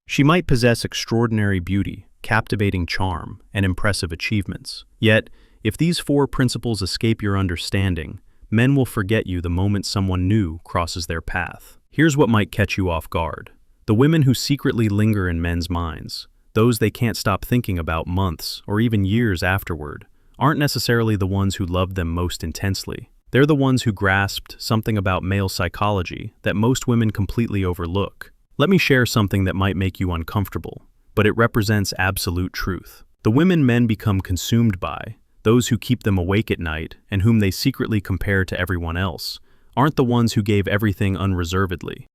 She might possess extraordinary beauty, captivating charm, and impressive achievements. Yet, if these four principles escape your understanding, men will forget you the moment someone new crosses their path. Here's what might catch you off guard. The women who secretly linger in men's minds, those they can't stop thinking about months or even years afterward, aren't necessarily the ones who loved them most intensely. They're the ones who grasped something about male psychology that most women completely overlook. Let me share something that might make you uncomfortable, but it represents absolute truth. The women men become consumed by, those who keep them awake at night and whom they secretly compare to everyone else, aren't the ones who gave everything unreservedly.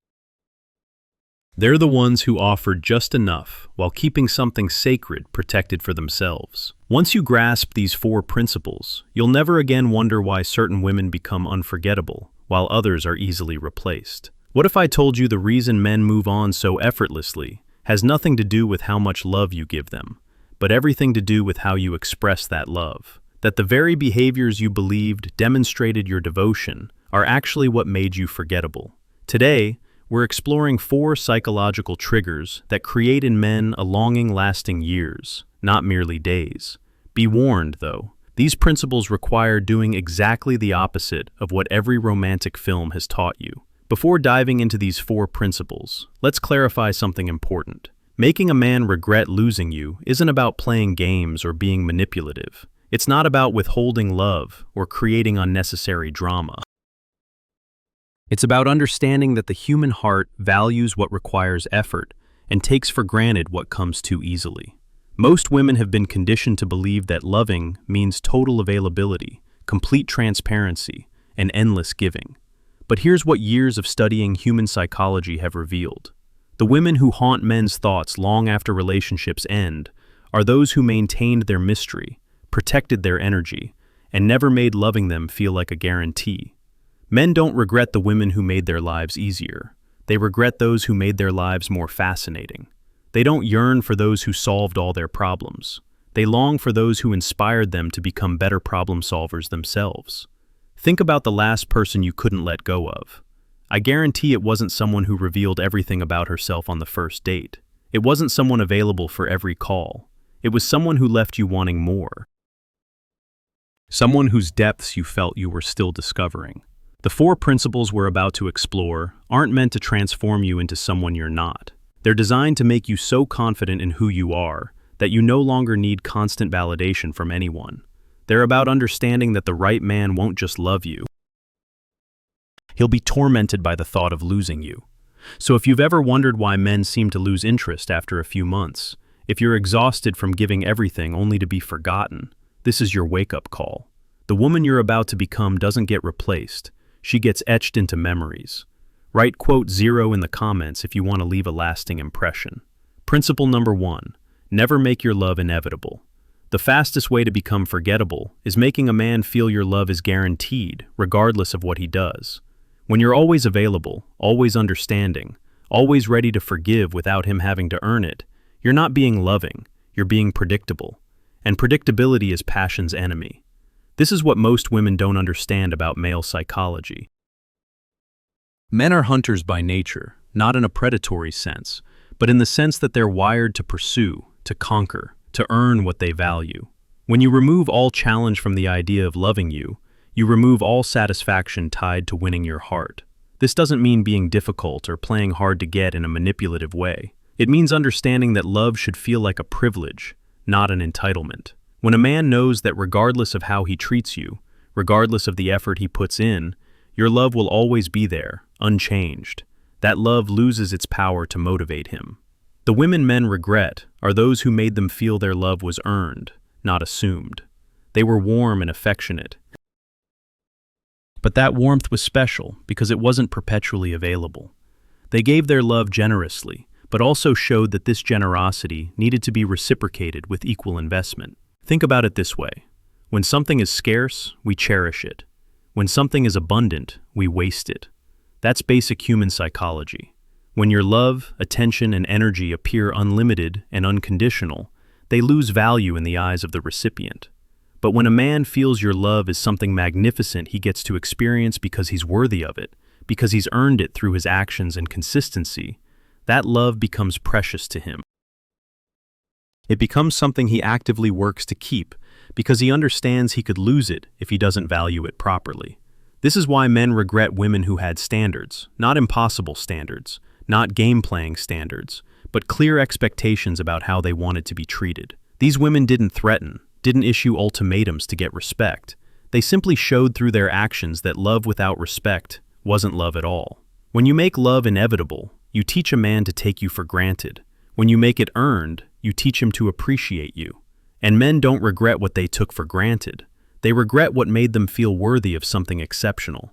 They're the ones who offered just enough while keeping something sacred protected for themselves. Once you grasp these four principles, you'll never again wonder why certain women become unforgettable while others are easily replaced. What if I told you the reason men move on so effortlessly has nothing to do with how much love you give them, but everything to do with how you express that love? That the very behaviors you believed demonstrated your devotion are actually what made you forgettable. Today, we're exploring four psychological triggers that create in men a longing lasting years, not merely days. Be warned, though, these principles require doing exactly the opposite of what every romantic film has taught you. Before diving into these four principles, let's clarify something important. Making a man regret losing you isn't about playing games or being manipulative. It's not about withholding love or creating unnecessary drama. It's about understanding that the human heart values what requires effort and takes for granted what comes too easily. Most women have been conditioned to believe that loving means total availability, complete transparency, and endless giving. But here's what years of studying human psychology have revealed. The women who haunt men's thoughts long after relationships end are those who maintained their mystery, protected their energy, and never made loving them feel like a guarantee. Men don't regret the women who made their lives easier. They regret those who made their lives more fascinating. They don't yearn for those who solved all their problems. They long for those who inspired them to become better problem solvers themselves. Think about the last person you couldn't let go of. I guarantee it wasn't someone who revealed everything about herself on the first date. It wasn't someone available for every call. It was someone who left you wanting more. Someone whose depths you felt you were still discovering. The four principles we're about to explore aren't meant to transform you into someone you're not. They're designed to make you so confident in who you are that you no longer need constant validation from anyone. They're about understanding that the right man won't just love you. He'll be tormented by the thought of losing you. So if you've ever wondered why men seem to lose interest after a few months, if you're exhausted from giving everything only to be forgotten, this is your wake-up call. The woman you're about to become doesn't get replaced. She gets etched into memories. Write "0" in the comments if you want to leave a lasting impression. Principle number 1, never make your love inevitable. The fastest way to become forgettable is making a man feel your love is guaranteed, regardless of what he does. When you're always available, always understanding, always ready to forgive without him having to earn it, you're not being loving, you're being predictable. And predictability is passion's enemy. This is what most women don't understand about male psychology. Men are hunters by nature, not in a predatory sense, but in the sense that they're wired to pursue, to conquer, to earn what they value. When you remove all challenge from the idea of loving you, you remove all satisfaction tied to winning your heart. This doesn't mean being difficult or playing hard to get in a manipulative way. It means understanding that love should feel like a privilege, not an entitlement. When a man knows that regardless of how he treats you, regardless of the effort he puts in, your love will always be there, unchanged. That love loses its power to motivate him. The women men regret are those who made them feel their love was earned, not assumed. They were warm and affectionate. But that warmth was special because it wasn't perpetually available. They gave their love generously, but also showed that this generosity needed to be reciprocated with equal investment. Think about it this way. When something is scarce, we cherish it. When something is abundant, we waste it. That's basic human psychology. When your love, attention, and energy appear unlimited and unconditional, they lose value in the eyes of the recipient. But when a man feels your love is something magnificent he gets to experience because he's worthy of it, because he's earned it through his actions and consistency, that love becomes precious to him. It becomes something he actively works to keep because he understands he could lose it if he doesn't value it properly. This is why men regret women who had standards, not impossible standards, not game-playing standards, but clear expectations about how they wanted to be treated. These women didn't threaten, didn't issue ultimatums to get respect. They simply showed through their actions that love without respect wasn't love at all. When you make love inevitable, you teach a man to take you for granted. When you make it earned, you teach him to appreciate you. And men don't regret what they took for granted. They regret what made them feel worthy of something exceptional.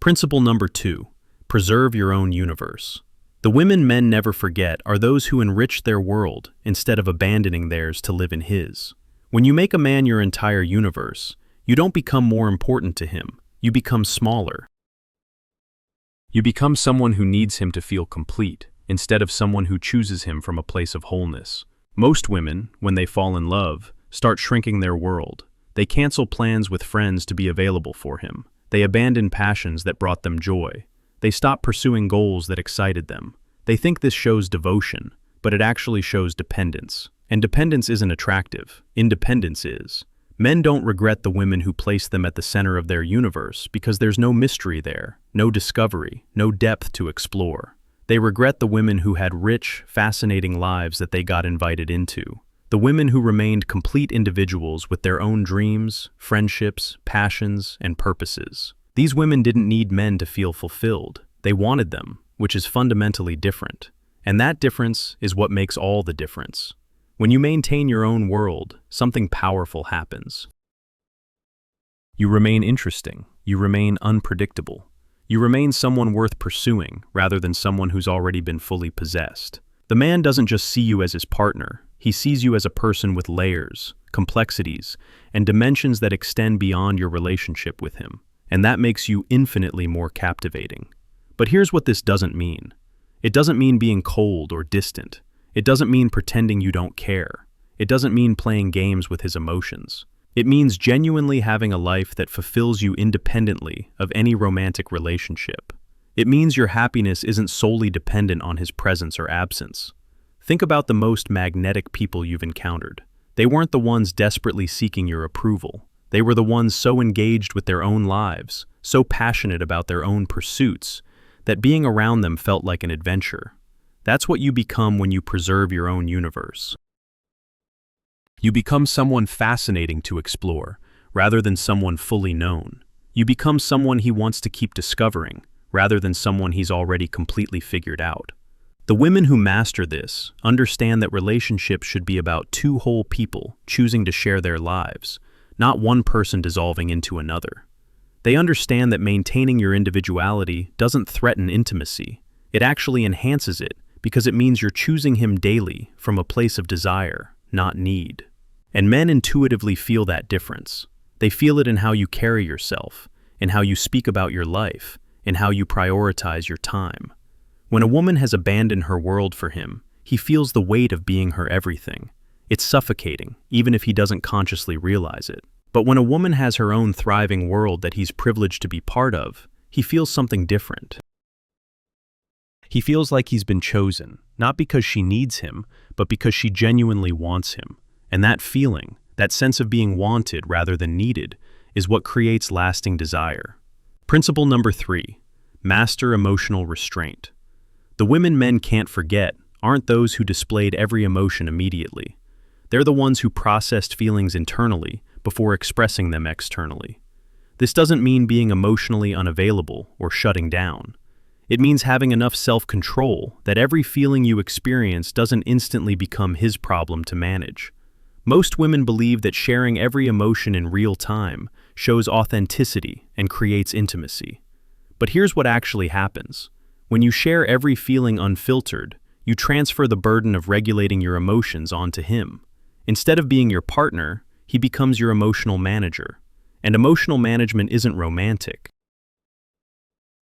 Principle number 2, preserve your own universe. The women men never forget are those who enrich their world instead of abandoning theirs to live in his. When you make a man your entire universe, you don't become more important to him, you become smaller. You become someone who needs him to feel complete, instead of someone who chooses him from a place of wholeness. Most women, when they fall in love, start shrinking their world. They cancel plans with friends to be available for him. They abandon passions that brought them joy. They stop pursuing goals that excited them. They think this shows devotion, but it actually shows dependence. And dependence isn't attractive. Independence is. Men don't regret the women who place them at the center of their universe because there's no mystery there, no discovery, no depth to explore. They regret the women who had rich, fascinating lives that they got invited into. The women who remained complete individuals with their own dreams, friendships, passions, and purposes. These women didn't need men to feel fulfilled. They wanted them, which is fundamentally different. And that difference is what makes all the difference. When you maintain your own world, something powerful happens. You remain interesting. You remain unpredictable. You remain someone worth pursuing rather than someone who's already been fully possessed. The man doesn't just see you as his partner. He sees you as a person with layers, complexities, and dimensions that extend beyond your relationship with him. And that makes you infinitely more captivating. But here's what this doesn't mean. It doesn't mean being cold or distant. It doesn't mean pretending you don't care. It doesn't mean playing games with his emotions. It means genuinely having a life that fulfills you independently of any romantic relationship. It means your happiness isn't solely dependent on his presence or absence. Think about the most magnetic people you've encountered. They weren't the ones desperately seeking your approval. They were the ones so engaged with their own lives, so passionate about their own pursuits, that being around them felt like an adventure. That's what you become when you preserve your own universe. You become someone fascinating to explore, rather than someone fully known. You become someone he wants to keep discovering, rather than someone he's already completely figured out. The women who master this understand that relationships should be about two whole people choosing to share their lives, not one person dissolving into another. They understand that maintaining your individuality doesn't threaten intimacy. It actually enhances it because it means you're choosing him daily from a place of desire, not need. And men intuitively feel that difference. They feel it in how you carry yourself, in how you speak about your life, in how you prioritize your time. When a woman has abandoned her world for him, he feels the weight of being her everything. It's suffocating, even if he doesn't consciously realize it. But when a woman has her own thriving world that he's privileged to be part of, he feels something different. He feels like he's been chosen, not because she needs him, but because she genuinely wants him. And that feeling, that sense of being wanted rather than needed, is what creates lasting desire. Principle number 3, master emotional restraint. The women men can't forget aren't those who displayed every emotion immediately. They're the ones who processed feelings internally before expressing them externally. This doesn't mean being emotionally unavailable or shutting down. It means having enough self-control that every feeling you experience doesn't instantly become his problem to manage. Most women believe that sharing every emotion in real time shows authenticity and creates intimacy. But here's what actually happens. When you share every feeling unfiltered, you transfer the burden of regulating your emotions onto him. Instead of being your partner, he becomes your emotional manager. And emotional management isn't romantic.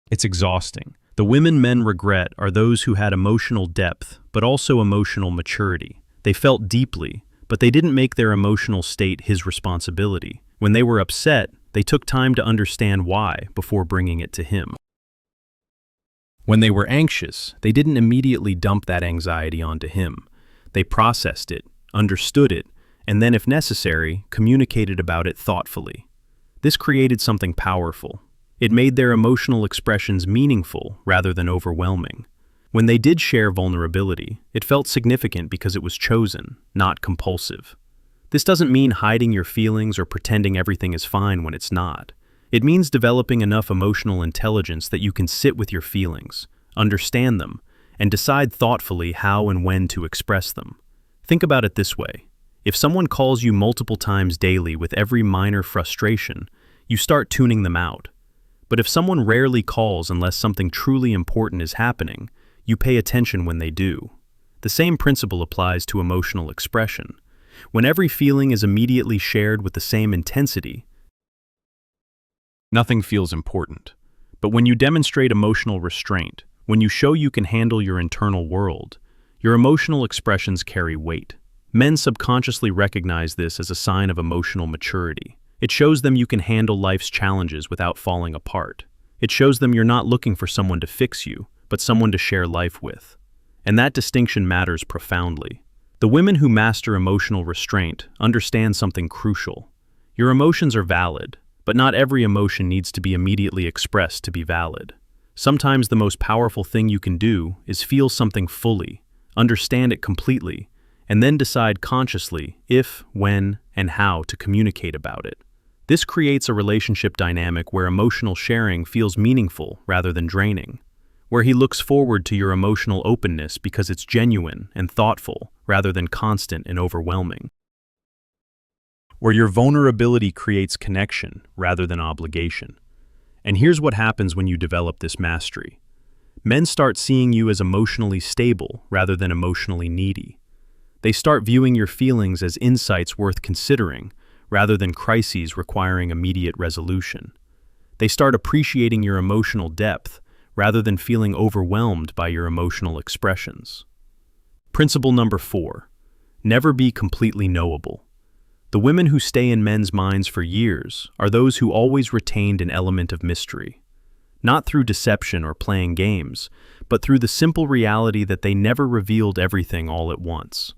It's exhausting. The women men regret are those who had emotional depth, but also emotional maturity. They felt deeply, but they didn't make their emotional state his responsibility. When they were upset, they took time to understand why before bringing it to him. When they were anxious, they didn't immediately dump that anxiety onto him. They processed it, understood it, and then, if necessary, communicated about it thoughtfully. This created something powerful. It made their emotional expressions meaningful rather than overwhelming. When they did share vulnerability, it felt significant because it was chosen, not compulsive. This doesn't mean hiding your feelings or pretending everything is fine when it's not. It means developing enough emotional intelligence that you can sit with your feelings, understand them, and decide thoughtfully how and when to express them. Think about it this way. If someone calls you multiple times daily with every minor frustration, you start tuning them out. But if someone rarely calls unless something truly important is happening, you pay attention when they do. The same principle applies to emotional expression. When every feeling is immediately shared with the same intensity, nothing feels important. But when you demonstrate emotional restraint, when you show you can handle your internal world, your emotional expressions carry weight. Men subconsciously recognize this as a sign of emotional maturity. It shows them you can handle life's challenges without falling apart. It shows them you're not looking for someone to fix you, but someone to share life with. And that distinction matters profoundly. The women who master emotional restraint understand something crucial. Your emotions are valid, but not every emotion needs to be immediately expressed to be valid. Sometimes the most powerful thing you can do is feel something fully, understand it completely, and then decide consciously if, when, and how to communicate about it. This creates a relationship dynamic where emotional sharing feels meaningful rather than draining, where he looks forward to your emotional openness because it's genuine and thoughtful rather than constant and overwhelming, where your vulnerability creates connection rather than obligation. And here's what happens when you develop this mastery. Men start seeing you as emotionally stable rather than emotionally needy. They start viewing your feelings as insights worth considering rather than crises requiring immediate resolution. They start appreciating your emotional depth rather than feeling overwhelmed by your emotional expressions. Principle number 4, never be completely knowable. The women who stay in men's minds for years are those who always retained an element of mystery. Not through deception or playing games, but through the simple reality that they never revealed everything all at once.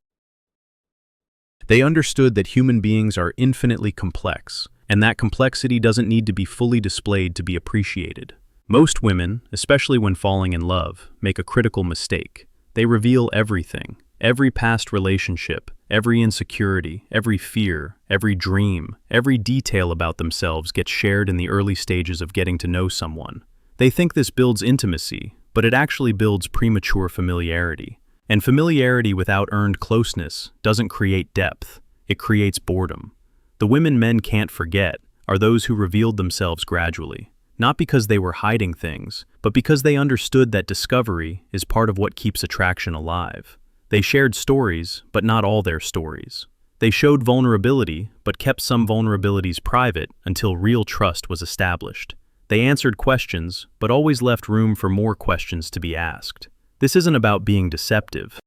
They understood that human beings are infinitely complex, and that complexity doesn't need to be fully displayed to be appreciated. Most women, especially when falling in love, make a critical mistake. They reveal everything, every past relationship, every insecurity, every fear, every dream, every detail about themselves gets shared in the early stages of getting to know someone. They think this builds intimacy, but it actually builds premature familiarity. And familiarity without earned closeness doesn't create depth, it creates boredom. The women men can't forget are those who revealed themselves gradually, not because they were hiding things, but because they understood that discovery is part of what keeps attraction alive. They shared stories, but not all their stories. They showed vulnerability, but kept some vulnerabilities private until real trust was established. They answered questions, but always left room for more questions to be asked. This isn't about being deceptive.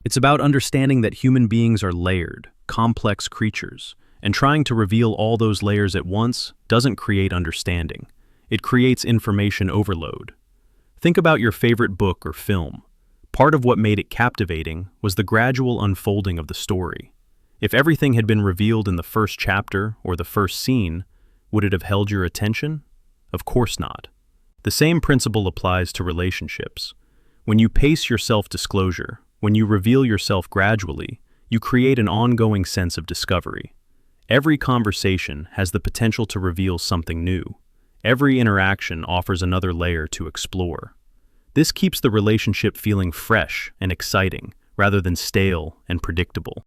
It's about understanding that human beings are layered, complex creatures, and trying to reveal all those layers at once doesn't create understanding. It creates information overload. Think about your favorite book or film. Part of what made it captivating was the gradual unfolding of the story. If everything had been revealed in the first chapter or the first scene, would it have held your attention? Of course not. The same principle applies to relationships. When you pace your self-disclosure, when you reveal yourself gradually, you create an ongoing sense of discovery. Every conversation has the potential to reveal something new. Every interaction offers another layer to explore. This keeps the relationship feeling fresh and exciting, rather than stale and predictable.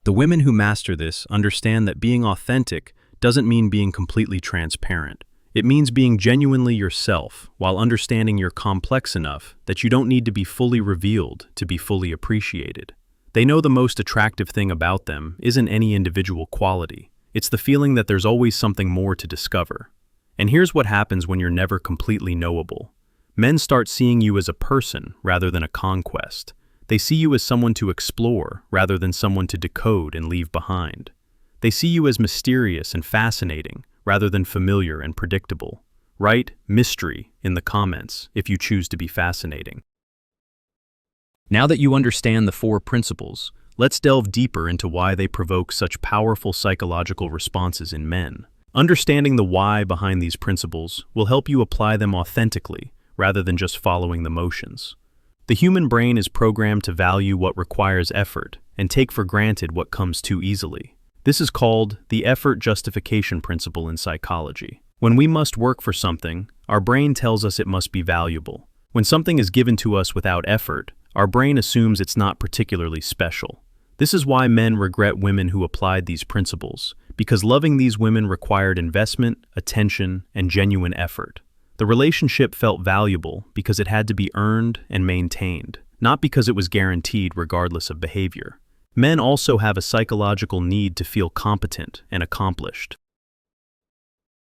The women who master this understand that being authentic doesn't mean being completely transparent. It means being genuinely yourself while understanding you're complex enough that you don't need to be fully revealed to be fully appreciated. They know the most attractive thing about them isn't any individual quality. It's the feeling that there's always something more to discover. And here's what happens when you're never completely knowable. Men start seeing you as a person rather than a conquest. They see you as someone to explore rather than someone to decode and leave behind. They see you as mysterious and fascinating rather than familiar and predictable. Write mystery in the comments if you choose to be fascinating. Now that you understand the 4 principles, let's delve deeper into why they provoke such powerful psychological responses in men. Understanding the why behind these principles will help you apply them authentically rather than just following the motions. The human brain is programmed to value what requires effort and take for granted what comes too easily. This is called the Effort Justification Principle in psychology. When we must work for something, our brain tells us it must be valuable. When something is given to us without effort, our brain assumes it's not particularly special. This is why men regret women who applied these principles, because loving these women required investment, attention, and genuine effort. The relationship felt valuable because it had to be earned and maintained, not because it was guaranteed regardless of behavior. Men also have a psychological need to feel competent and accomplished.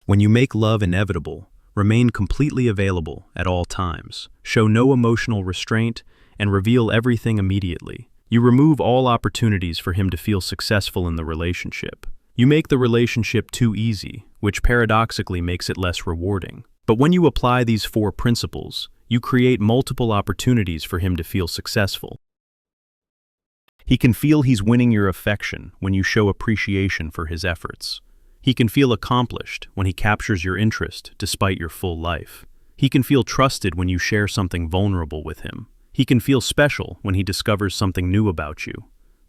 When you make love inevitable, remain completely available at all times, show no emotional restraint, and reveal everything immediately. You remove all opportunities for him to feel successful in the relationship. You make the relationship too easy, which paradoxically makes it less rewarding. But when you apply these 4 principles, you create multiple opportunities for him to feel successful. He can feel he's winning your affection when you show appreciation for his efforts. He can feel accomplished when he captures your interest despite your full life. He can feel trusted when you share something vulnerable with him. He can feel special when he discovers something new about you.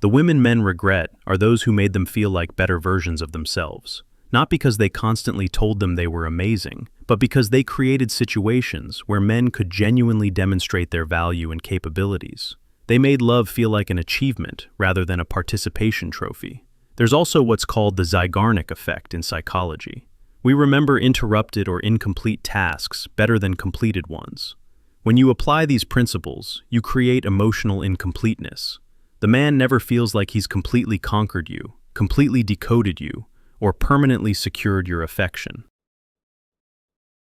The women men regret are those who made them feel like better versions of themselves, not because they constantly told them they were amazing, but because they created situations where men could genuinely demonstrate their value and capabilities. They made love feel like an achievement rather than a participation trophy. There's also what's called the Zeigarnik effect in psychology. We remember interrupted or incomplete tasks better than completed ones. When you apply these principles, you create emotional incompleteness. The man never feels like he's completely conquered you, completely decoded you, or permanently secured your affection.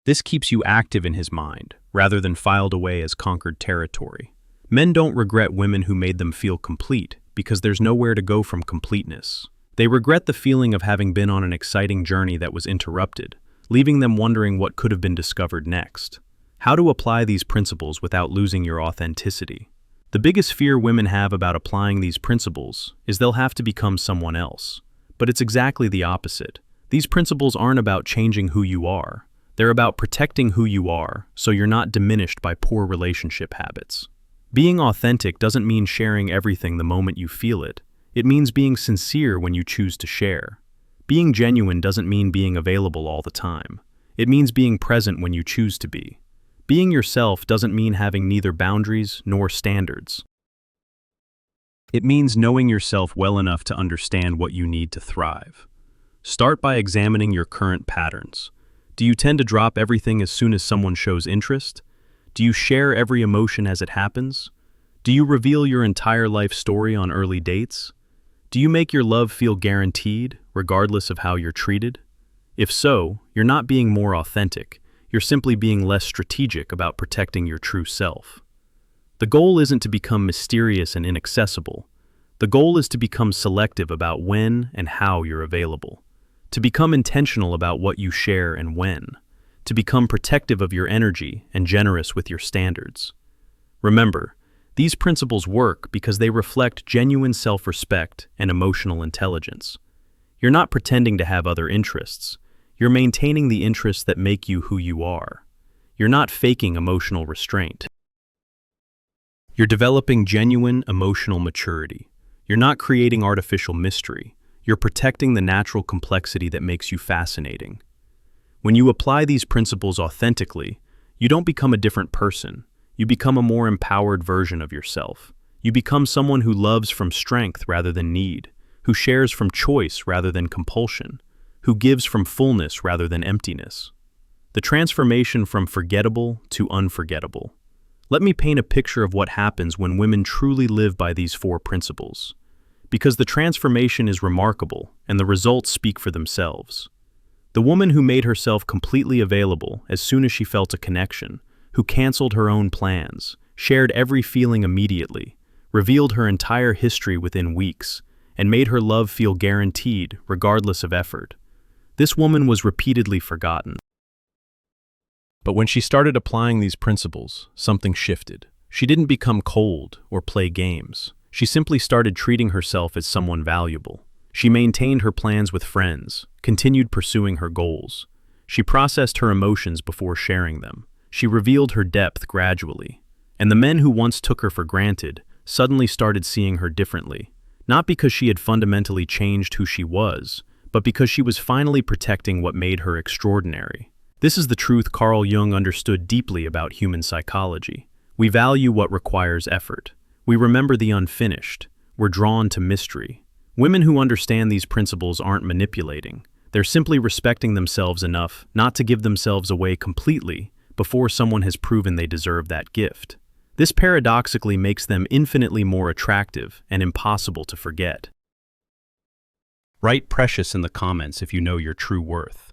This keeps you active in his mind, rather than filed away as conquered territory. Men don't regret women who made them feel complete, because there's nowhere to go from completeness. They regret the feeling of having been on an exciting journey that was interrupted, leaving them wondering what could have been discovered next. How to apply these principles without losing your authenticity? The biggest fear women have about applying these principles is they'll have to become someone else. But it's exactly the opposite. These principles aren't about changing who you are. They're about protecting who you are so you're not diminished by poor relationship habits. Being authentic doesn't mean sharing everything the moment you feel it. It means being sincere when you choose to share. Being genuine doesn't mean being available all the time. It means being present when you choose to be. Being yourself doesn't mean having neither boundaries nor standards. It means knowing yourself well enough to understand what you need to thrive. Start by examining your current patterns. Do you tend to drop everything as soon as someone shows interest? Do you share every emotion as it happens? Do you reveal your entire life story on early dates? Do you make your love feel guaranteed, regardless of how you're treated? If so, you're not being more authentic. You're simply being less strategic about protecting your true self. The goal isn't to become mysterious and inaccessible. The goal is to become selective about when and how you're available. To become intentional about what you share and when. To become protective of your energy and generous with your standards. Remember, these principles work because they reflect genuine self-respect and emotional intelligence. You're not pretending to have other interests. You're maintaining the interests that make you who you are. You're not faking emotional restraint. You're developing genuine emotional maturity. You're not creating artificial mystery. You're protecting the natural complexity that makes you fascinating. When you apply these principles authentically, you don't become a different person. You become a more empowered version of yourself. You become someone who loves from strength rather than need, who shares from choice rather than compulsion, who gives from fullness rather than emptiness. The transformation from forgettable to unforgettable. Let me paint a picture of what happens when women truly live by these 4 principles. Because the transformation is remarkable and the results speak for themselves. The woman who made herself completely available as soon as she felt a connection, who canceled her own plans, shared every feeling immediately, revealed her entire history within weeks, and made her love feel guaranteed regardless of effort. This woman was repeatedly forgotten. But when she started applying these principles, something shifted. She didn't become cold or play games. She simply started treating herself as someone valuable. She maintained her plans with friends, continued pursuing her goals. She processed her emotions before sharing them. She revealed her depth gradually. And the men who once took her for granted suddenly started seeing her differently, not because she had fundamentally changed who she was, but because she was finally protecting what made her extraordinary. This is the truth Carl Jung understood deeply about human psychology. We value what requires effort. We remember the unfinished. We're drawn to mystery. Women who understand these principles aren't manipulating. They're simply respecting themselves enough not to give themselves away completely before someone has proven they deserve that gift. This paradoxically makes them infinitely more attractive and impossible to forget. Write precious in the comments if you know your true worth.